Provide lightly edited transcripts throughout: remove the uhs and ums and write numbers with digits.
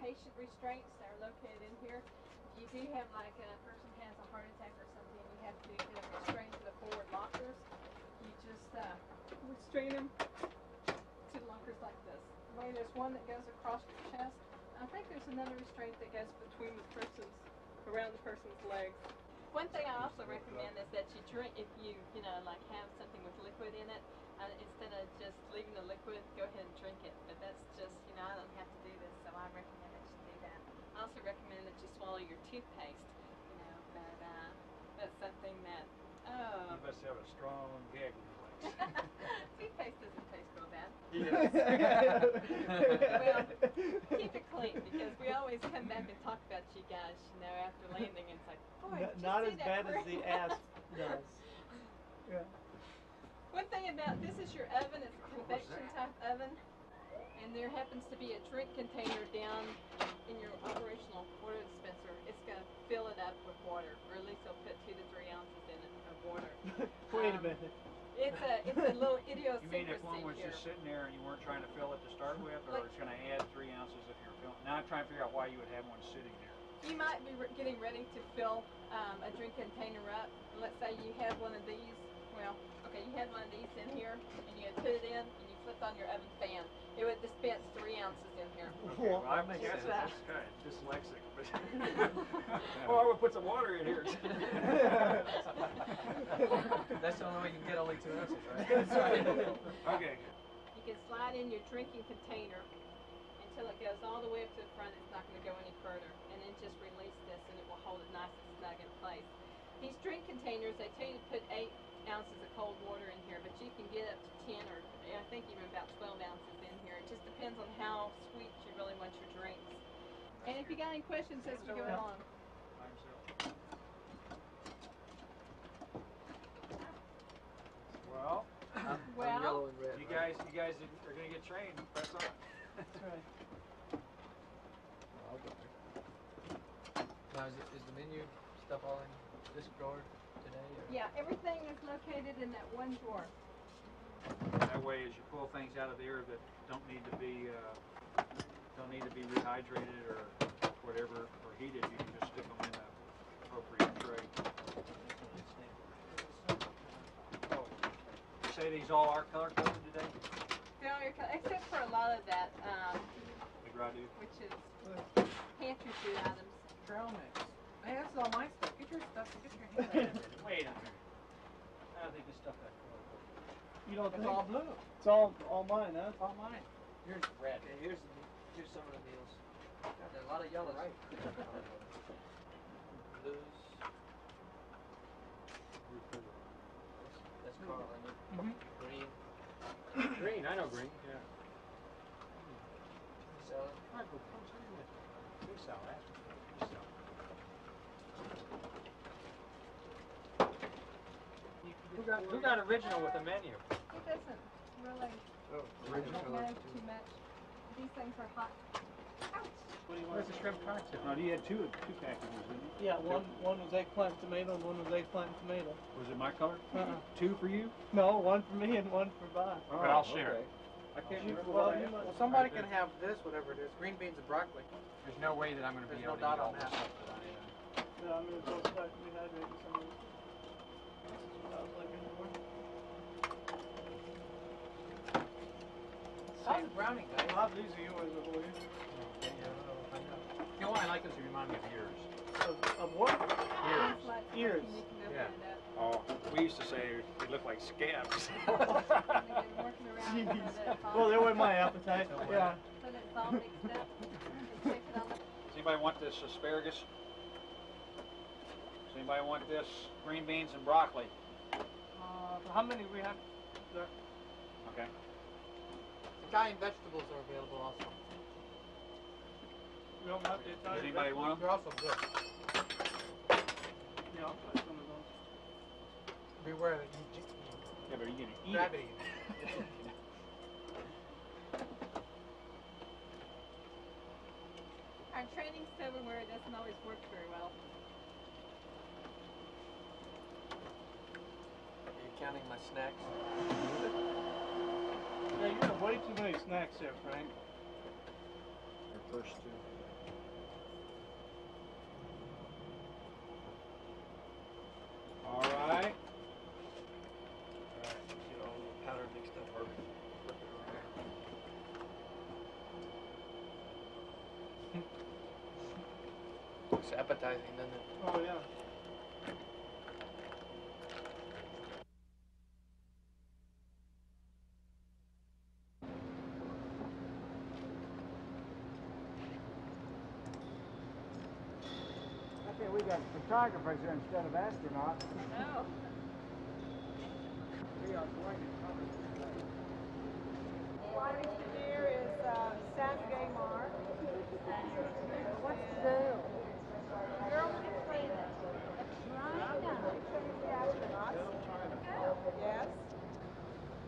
patient restraints that are located in here. If you do have like a person has a heart attack or something, you have to get them restrained to the forward lockers. You just restrain them to lockers like this. Well, there's one that goes across your chest. I think there's another restraint that goes between the person's, around the person's legs. One thing I also recommend is that you drink, if you like have something with liquid in it, instead of just leaving the liquid, go ahead and drink it. But that's just, I don't have to do this, so I recommend that you do that. I also recommend that you swallow your toothpaste, but that's something that, You must have a strong gag reflex. toothpaste doesn't taste real bad. Yes. Well, keep it clean, because we always come back and talk about you guys, after landing, and it's like, boy, did you Not see as that bad as the asp does. Yeah. One thing about this is your oven, it's a convection type oven, and there happens to be a drink container down in your operational water dispenser. It's going to fill it up with water, or at least they'll put 2 to 3 ounces in it of water. Wait a minute. It's a little idiosyncrasy. You mean if one was here. just sitting there and you weren't trying to fill it to start with, or it's going to add 3 ounces if you're filling? Now I'm trying to figure out why you would have one sitting there. You might be getting ready to fill a drink container up. Let's say you have one of these. Well, okay, you had one of these in here, and you had put it in, and you flipped on your oven fan. It would dispense 3 ounces in here. Okay, well, I guess that's kind of dyslexic, but well, I would put some water in here. That's the only way you can get only 2 ounces, right? That's right. Okay. You can slide in your drinking container until it goes all the way up to the front. It's not going to go any further, and then just release this, and it will hold it nice and snug in place. These drink containers, they tell you to put 8 ounces of cold water in here, but you can get up to 10 or I think even about 12 ounces in here. It just depends on how sweet you really want your drinks. And if you got any questions as we go along. Well, I'm Well, yellow and red. you guys are going to get trained. Press on. That's right. Now, is the menu stuff all in this drawer today? Or? yeah, everything is located in that one drawer. That way, as you pull things out of there that don't need to be rehydrated or whatever or heated, you can just stick them in the appropriate tray. Oh, you say these all are color coded today? Except for a lot of that, The gradu? which is pantry food items. Trail mix. Hey, that's all my stuff. Get your stuff. Get your hand out of it. Wait a minute. I don't think this stuff that color coded. You don't It's think? all blue. It's all mine, huh? It's all mine. Here's red. Okay, here's some of the meals. There's a lot of yellows. Right. Blues. That's Carl, I Mm-hmm. Green. Green, I know green, yeah. Salad. All right, well, come see me. Big salad. Big salad. Who got original with the menu? It doesn't really Original. matter too much. These things are hot. Ouch! What do you want? Where's the shrimp cocktail? No, you had two packages, didn't you? Yeah, one was eggplant tomato and one was eggplant tomato. Was it my color? Two for you? No, one for me and one for Bob. Okay, I'll share it. I can't remember what I had. Well, somebody can have this, whatever it is. Green beans and broccoli. There's no way that I'm going to be There's able no to eat dot all on this that. stuff that I Yeah, I'm gonna go start rehydrating some of this. This is what I was looking for. How's the brownie, guys? Bob, these are yours, I believe. You know what? I like them to remind me of ears. Of what? Ears. Ears. You can open Yeah. it up. Oh, we used to say they look like scabs. And again, working around so that it's all- Well, they were my appetite. Yeah. so that it's all mixed up. And stick it on the Does anybody want this asparagus? Does anybody want this green beans and broccoli? How many we have there? Okay. Italian vegetables are available also. We don't have the Does Italian. anybody want them? They're also good. Yeah, I'll try some of those. Beware that you Yeah, but are you going to eat grab it? it. Our training silverware doesn't always work very well. Are you counting my snacks? Yeah, you have way too many snacks there, Frank. Your first two. looks appetizing, doesn't it? Oh, yeah. I think we got photographers here instead of astronauts. No. We are going to cover this place. Flight engineer is Saturday Mark. What's the deal? Girl, we get trained. The astronauts. Yes.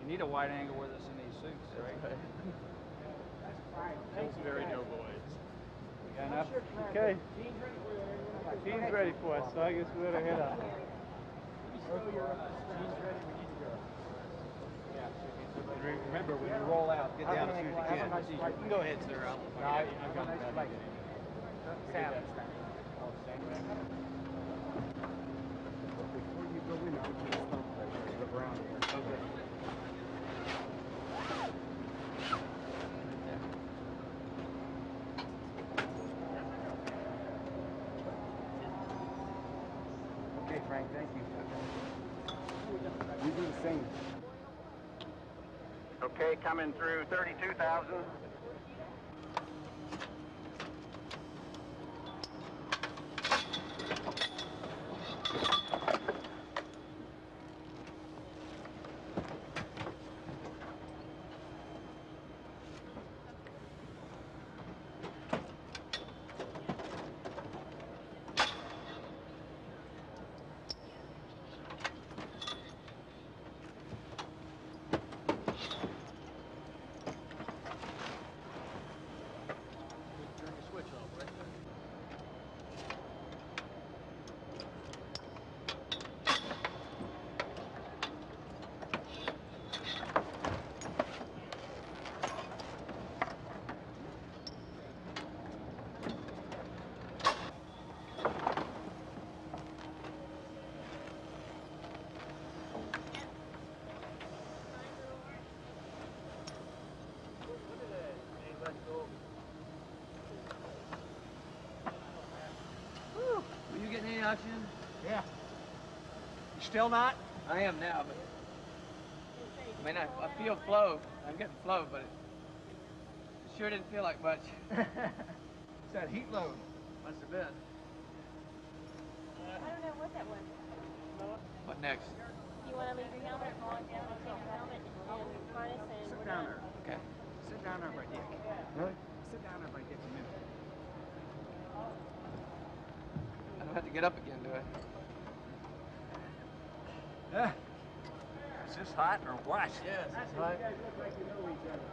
You need a wide angle with us in these suits, right? That's fine. It's very noble. You got enough? Okay. Gene's ready for you. Gene's ready for us, so I guess we better head up. Gene's ready, we need to go. Remember, when you roll out, get down as soon as you Have a can. nice flight. You can go ahead, sir. No, Have a nice flight. Sam. Before you go in, I want you to stop right here. Look around here. Okay. Okay, Frank, thank you. You do the same. Okay, coming through 32,000. Were you getting any oxygen? Yeah. You still not? I am now, but I mean, I feel flow. I'm getting flow, but it sure didn't feel like much. It's that heat load. Must have been. I don't know what that was. What next? You want to leave your helmet or go on down and take your helmet and harness and Sit we're down done. there. Okay. Sit down there by Dick. Really? Sit down there by Dick a minute. I don't have to get up again, do I? Is this hot or what? Yes. That's how you guys look like you know each other.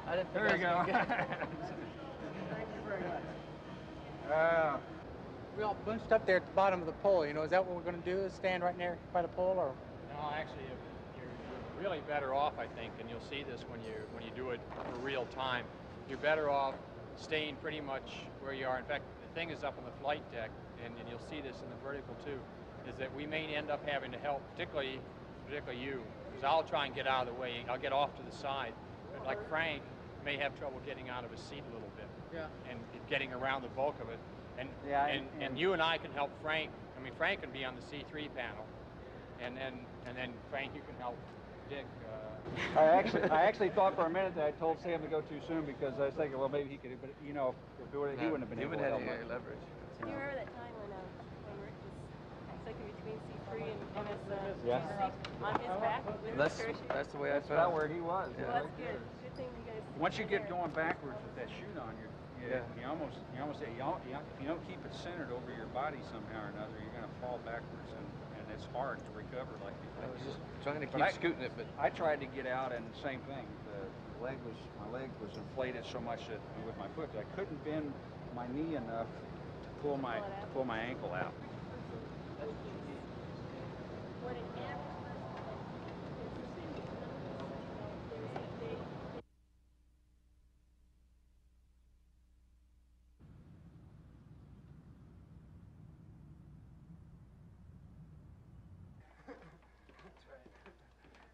I didn't think There I you was go. gonna get- Thank you very much. We all bunched up there at the bottom of the pole. You know, is that what we're going to do? Is stand right there by the pole, or? No, actually, you're really better off, I think, and you'll see this when you do it for real time. You're better off staying pretty much where you are. In fact, the thing is up on the flight deck, and you'll see this in the vertical too, is that we may end up having to help, particularly you, because I'll try and get out of the way. I'll get off to the side, but like Frank may have trouble getting out of his seat a little bit. Yeah. And getting around the bulk of it. And, Yeah, and you and I can help Frank. I mean, Frank can be on the C3 panel, and then Frank, you can help Dick. I actually thought for a minute that I told Sam to go too soon because I was thinking, well, maybe he could, but you know, if it would, he wouldn't have been able to help any much. leverage. Do you remember that time when Rick was cycling between C3 and MS Yeah. on his back with his parachute? That's the way I That's about felt. where he was. Yeah. Well, that's good. Good thing you guys. Once you were get there. going backwards with that chute on, you almost if you don't keep it centered over your body somehow or another, you're going to fall backwards, and it's hard to recover like you I think. was just trying to But keep scooting it, but I tried to get out, and the same thing. My leg was inflated so much that with my foot that I couldn't bend my knee enough to pull my ankle out. What an average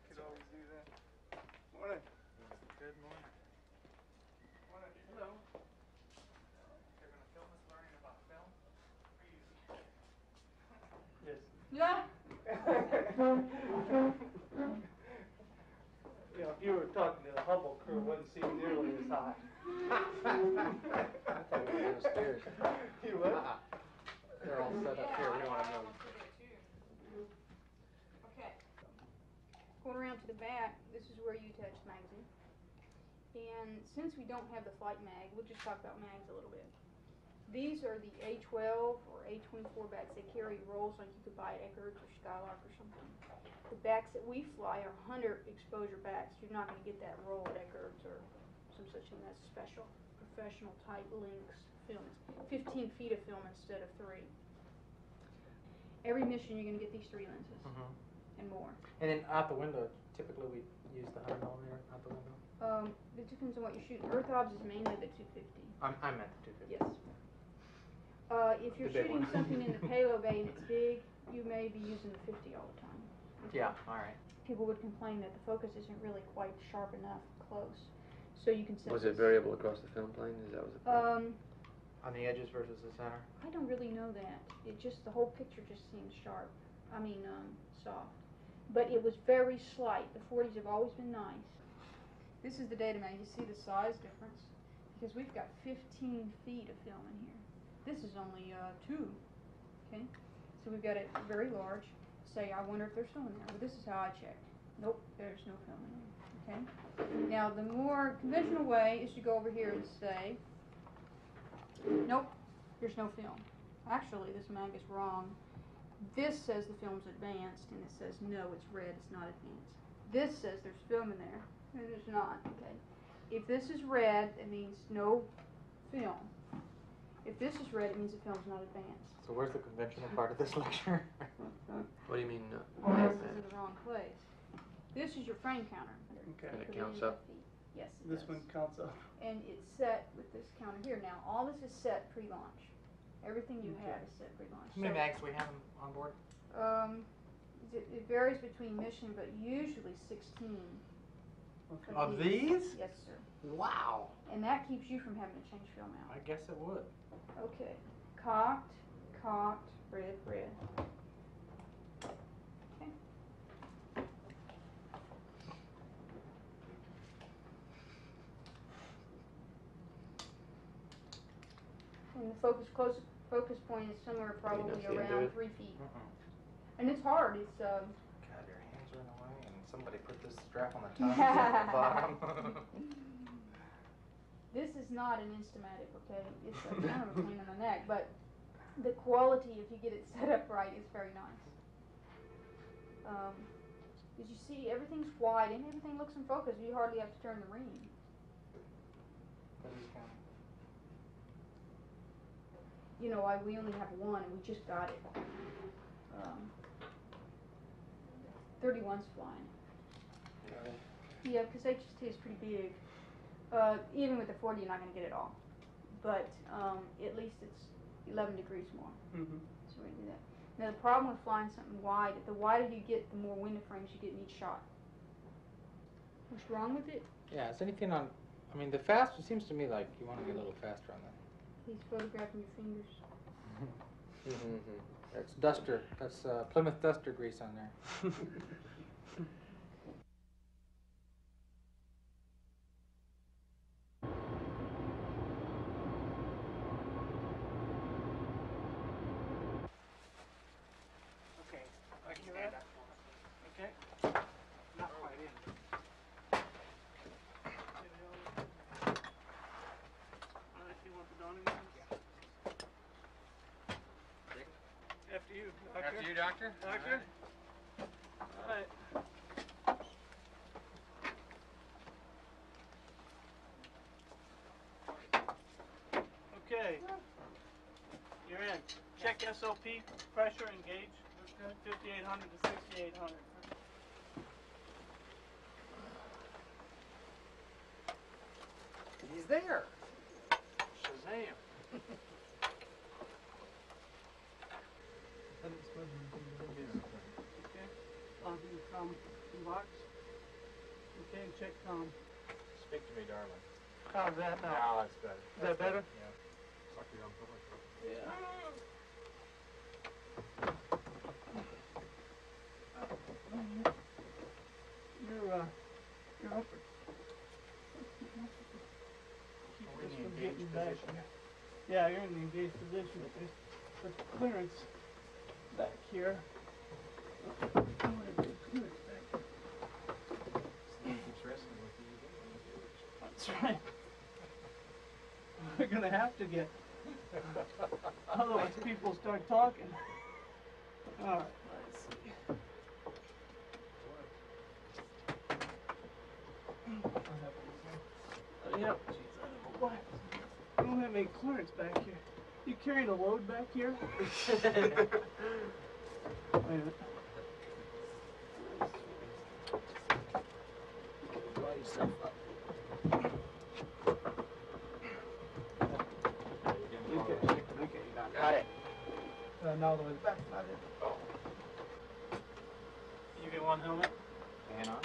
Could always do that. Morning. Good morning. Morning. Hello. They're going to film us learning about Yeah. You know, if you were talking to the Hubble crew, it wouldn't seem nearly as high. I thought we were downstairs. You would? They're all set up here. We don't want to move. Okay. Going around to the back, this is where you attach the magazine. And since we don't have the flight mag, we'll just talk about mags a little bit. These are the A12 or A24 backs. They carry rolls like you could buy at Eckerd's or Skylark or something. The backs that we fly are 100 exposure backs. You're not going to get that roll at Eckerd's or some such thing. That's special, professional type links films. 15 feet of film instead of 3. Every mission you're going to get these 3 lenses and more. And then out the window, typically we use the 100 millimeter out the window. It depends on what you're shooting. Earth obs is mainly the 250. I'm at the 250. Yes. If you're The big shooting one. something in the payload bay and it's big, you may be using the 50 all the time. Yeah, all right. People would complain that the focus isn't really quite sharp enough close. So you can set Was it this- variable across the film plane? Is that was it? On the edges versus the center? I don't really know that. It just, the whole picture just seems sharp. I mean, soft. But it was very slight. The 40s have always been nice. This is the data mag. You see the size difference? Because we've got 15 feet of film in here. This is only 2. Okay? So we've got it very large. Say, I wonder if there's film in there. Well, this is how I checked. Nope, there's no film in there. Okay? Now, the more conventional way is to go over here and say, nope, there's no film. Actually, this mag is wrong. This says the film's advanced, and it says no, it's red, it's not advanced. This says there's film in there, and there's not. Okay. If this is red, it means no film. If this is red, it means the film's not advanced. So where's the conventional part of this lecture? What do you mean? This is in the wrong place. This is your frame counter. Okay. And it counts up? Yes, it This does. one counts up. And it's set with this counter here. Now, all this is set pre-launch. Everything you have is set pre-launch. How many mags do we have on board? It varies between mission, but usually 16. Okay. Of these? Yes, sir. Wow. And that keeps you from having to change film out. I guess it would. Okay. Cocked, red. Okay. And the focus point is somewhere probably see into around it? 3 feet. And it's hard. It's God, your hands are in the way, and somebody put this strap on the top and the bottom. This is not an Instamatic, okay? It's a kind of a pain in the neck, but the quality, if you get it set up right, is very nice. As you see, everything's wide and everything looks in focus. You hardly have to turn the ring. That is kind of... You know, we only have one, and we just got it. 31's flying. Yeah, because HST is pretty big. Even with the 40, you're not going to get it all. But at least it's 11 degrees more. So we can do that. Now, the problem with flying something wide, the wider you get, the more window frames you get in each shot. What's wrong with it? Yeah, is anything on... I mean, the faster, it seems to me like you want to get a little faster on that. He's photographing your fingers. That's duster. That's Plymouth duster grease on there. Okay. I can stand up. Okay. Not quite in. Alright, you want the donning lens? After you, doctor. After you, doctor. Doctor? Alright. Okay. You're in. Check SOP, pressure and gauge. 5800 to 6800. He's there. Shazam. Okay. On the box. Okay, and check Speak to me, darling. How's that now? Now that's better. Is that better? Yeah. Suck your own public. Yeah. Yeah, you're in the engaged position. There's clearance back here. That's right. We're gonna have to get. Otherwise, people start talking. All right, let's see. Oh, yeah. Jeez, I don't know why. I don't have any clearance back here. You carrying a load back here? Wait a minute. Draw yourself up. Okay, Got it. Now the way back, not it. EV1 helmet. And on.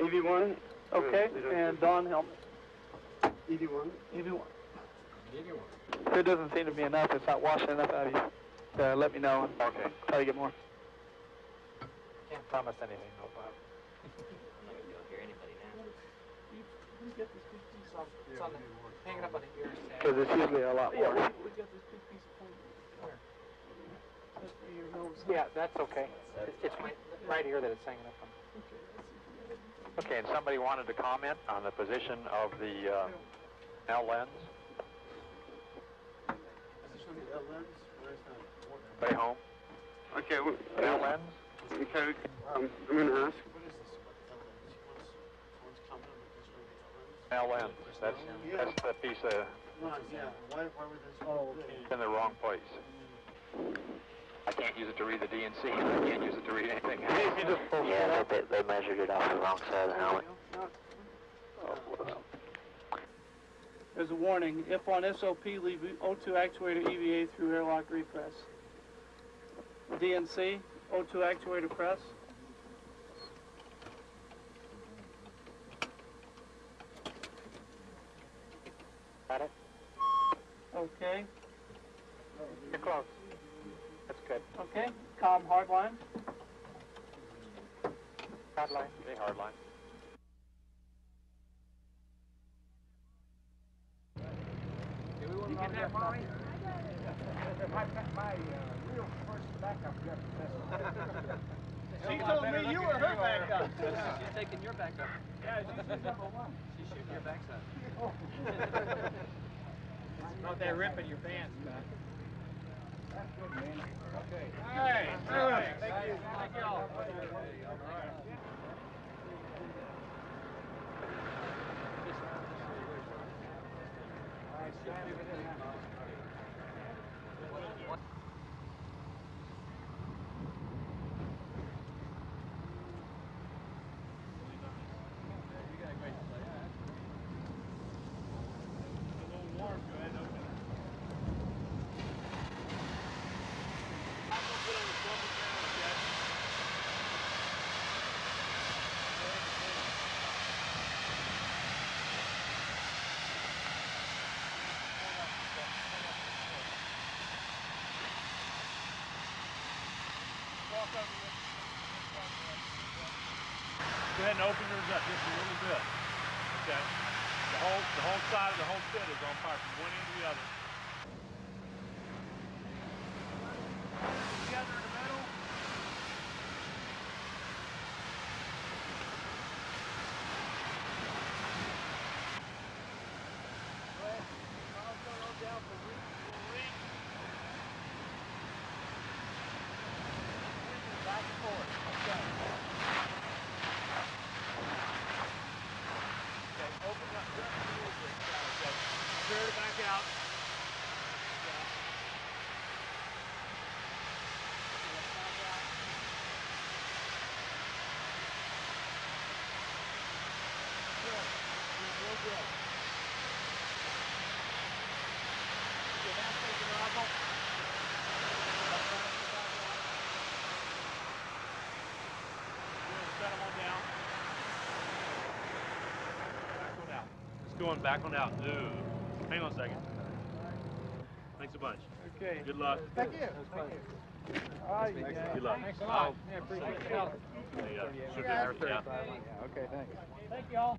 EV1, okay, and Dawn helmet. EV1. EV1. There doesn't seem to be enough. It's not washing enough out of you. Let me know and Okay. try to get more. Can't promise anything, no, Bob. I'm not gonna be able to hear anybody now. We get this big piece off. It's on the, hang it up on the ears. Because it's usually a lot more. Yeah, we got this big piece of foam. Where? That's for your nose. Yeah, that's okay. It's right here that it's hanging up on. Okay, and somebody wanted to comment on the position of the L lens. Stay home. Okay, L lens. okay. I'm going to ask. L lens. That's the piece of. Yeah. Why would this? Oh, okay. It's in the wrong place. I can't use it to read the DNC. I can't use it to read anything. Yeah, they measured it off the wrong side of the helmet. There's a warning. If on SOP, leave O2 actuator EVA through airlock repress. DNC, O2 actuator press. Got it? Okay. You're close. That's good. Okay. Calm hardline. Hardline. Okay, hard line. You get that, Molly? My real first backup got the She told me you were her backup. She's taking your backup. Yeah, she's number one. She's shooting your backside. Not that ripping your pants, man. That's good, man. Okay. Hey, All right. thank you. Thank you all. Go ahead and open yours up just a little bit. Okay. The whole side of the whole pit is on fire from one end to the other. Together in the middle. Go ahead. Go down for reach. Back and forth. Okay. Open up just a little bit. Okay. Clear it back out. Yeah. Good. Real good. Okay, now take the nozzle. Set them on down. It's going back on out. No. Hang on a second. Thanks a bunch. Okay. Good luck. Thank you. Good luck. Thanks a lot. Yeah, appreciate it. Should be there. Yeah. Okay, thanks. Thank you all.